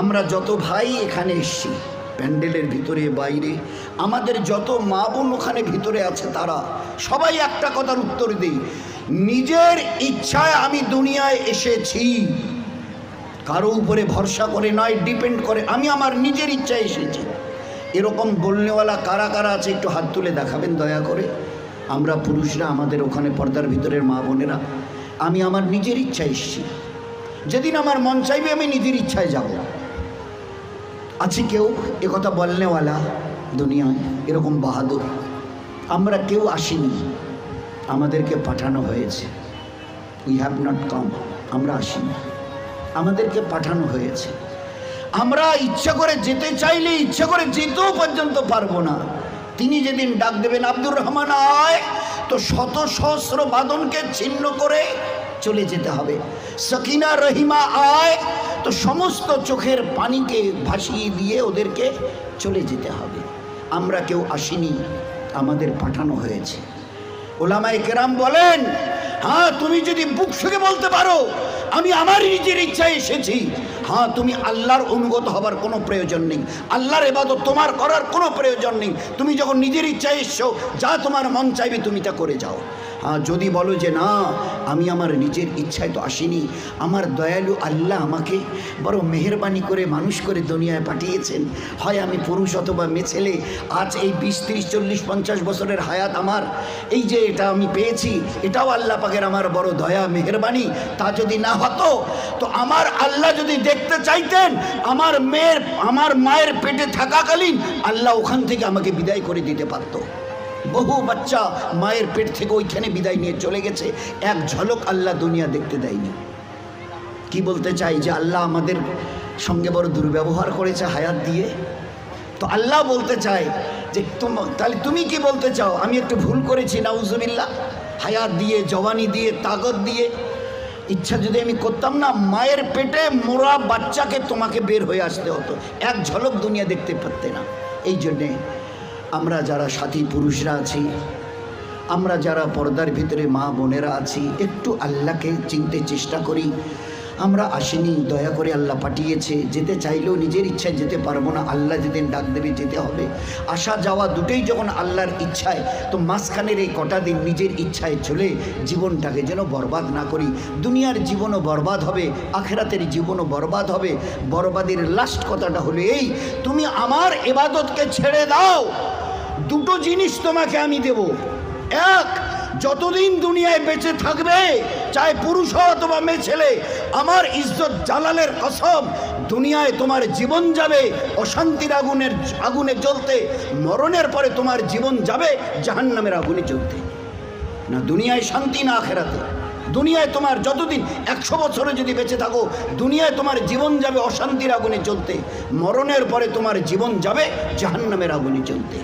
আমরা যত ভাই এখানে এসছি প্যান্ডেলের ভিতরে বাইরে, আমাদের যত মা বোন ওখানে ভিতরে আছে, তারা সবাই একটা কথার উত্তর দিই, নিজের ইচ্ছায় আমি দুনিয়ায় এসেছি, কারো উপরে ভরসা করে নয়, ডিপেন্ড করে, আমি আমার নিজের ইচ্ছায় এসেছি। এরকম বলনেওয়ালা কারা কারা আছে একটু হাত তুলে দেখাবেন দয়া করে। আমরা পুরুষরা, আমাদের ওখানে পর্দার ভিতরের মা বোনেরা, আমি আমার নিজের ইচ্ছায় এসেছি, যেদিন আমার মন চাইবে আমি নিজের ইচ্ছায় যাব। আছে কেউ একথা বলনেওয়ালা দুনিয়ায় এরকম বাহাদুর? আমরা কেউ আসিনি, আমাদেরকে পাঠানো হয়েছে। উই হ্যাভ নট কাম, আমরা আসিনি, আমাদেরকে পাঠানো হয়েছে। আমরা ইচ্ছা করে যেতে চাইলে ইচ্ছা করে যেতেও পর্যন্ত পারবো না। তিনি যেদিন ডাক দেবেন আব্দুর রহমান আয়, তো শত সহস্র বাঁধনকে ছিন্ন করে চলে যেতে হবে। সকিনা রহিমা আয়, তো সমস্ত চোখের পানিকে ভাসিয়ে দিয়ে ওদেরকে চলে যেতে হবে। আমরা কেউ আসিনি, আমাদের পাঠানো হয়েছে। ওলামায়ে কেরাম বলেন, হ্যাঁ তুমি যদি বুক থেকে বলতে পারো আমি আমার নিজের ইচ্ছায় এসেছি, হ্যাঁ তুমি আল্লাহর অনুগত হবার কোনো প্রয়োজন নেই, আল্লাহর ইবাদত তোমার করার কোনো প্রয়োজন নেই। তুমি যখন নিজের ইচ্ছায় এসছো, যা তোমার মন চাইবে তুমি তা করে যাও। হ্যাঁ যদি বলো যে না আমি আমার নিজের ইচ্ছায় তো আসিনি, আমার দয়ালু আল্লাহ আমাকে বড় মেহেরবানি করে মানুষ করে দুনিয়ায় পাঠিয়েছেন, হয় আমি পুরুষ অথবা মেয়ে ছেলে, আজ এই 20, 30, 40, 50 বছরের হায়াত আমার, এই যে এটা আমি পেয়েছি, এটাও আল্লাহ পাকের আমার বড় দয়া মেহেরবানি। তা যদি না হতো, তো আমার আল্লাহ যদি দেখতে চাইতেন, আমার মায়ের পেটে থাকাকালীন আল্লাহ ওখান থেকে আমাকে বিদায় করে দিতে পারতো। বহু বাচ্চা মায়ের পেট থেকে ওইখানে বিদায় নিয়ে চলে গেছে, এক ঝলক আল্লাহ দুনিয়া দেখতে দেয়নি। কি বলতে চাই যে আল্লাহ আমাদের সঙ্গে বড় দুর্ব্যবহার করেছে হায়াত দিয়ে। তো আল্লাহ বলতে চায় যে তাহলে তুমি কি বলতে চাও আমি একটু ভুল করেছি নাউজুবিল্লাহ? হায়াত দিয়ে, জওয়ানি দিয়ে, তাকত দিয়ে, ইচ্ছা যদি আমি করতাম না, মায়ের পেটে মোরা বাচ্চাকে তোমাকে বের হয়ে আসতে হতো, এক ঝলক দুনিয়া দেখতে পারতে না। এই জন্যে আমরা যারা সাথী পুরুষরা আছি, আমরা যারা পর্দার ভিতরে মা বোনেরা আছি, একটু আল্লাহকে চিনতে চেষ্টা করি। আমরা আসিনি, দয়া করে আল্লাহ পাঠিয়েছে। যেতে চাইলেও নিজের ইচ্ছায় যেতে পারবো না, আল্লাহ যেদিন ডাক দেবে যেতে হবে। আসা যাওয়া দুটোই যখন আল্লাহর ইচ্ছায়, তো মাঝখানের এই কটা দিন নিজের ইচ্ছায় চলে জীবনটাকে যেন বরবাদ না করি। দুনিয়ার জীবনও বরবাদ হবে, আখেরাতের জীবনও বরবাদ হবে। বরবাদের লাস্ট কথাটা হলো এই, তুমি আমার ইবাদতকে ছেড়ে দাও, দুটো জিনিস তোমাকে আমি দেব। এক, যতদিন দুনিয়ায় বেঁচে থাকবে, চাই পুরুষ হও অথবা মেয়ে ছেলে, আমার ইজ্জত জালালের কসম, দুনিয়ায় তোমার জীবন যাবে অশান্তির আগুনে জ্বলতে, মরণের পরে তোমার জীবন যাবে জাহান্নামের আগুনে জ্বলতে। না দুনিয়ায় শান্তি, না আখেরাতে। দুনিয়ায় তোমার যতদিন 100 বছরে যদি বেঁচে থাকো, দুনিয়ায় তোমার জীবন যাবে অশান্তির আগুনে জ্বলতে, মরণের পরে তোমার জীবন যাবে জাহান্নামের আগুনে জ্বলতে।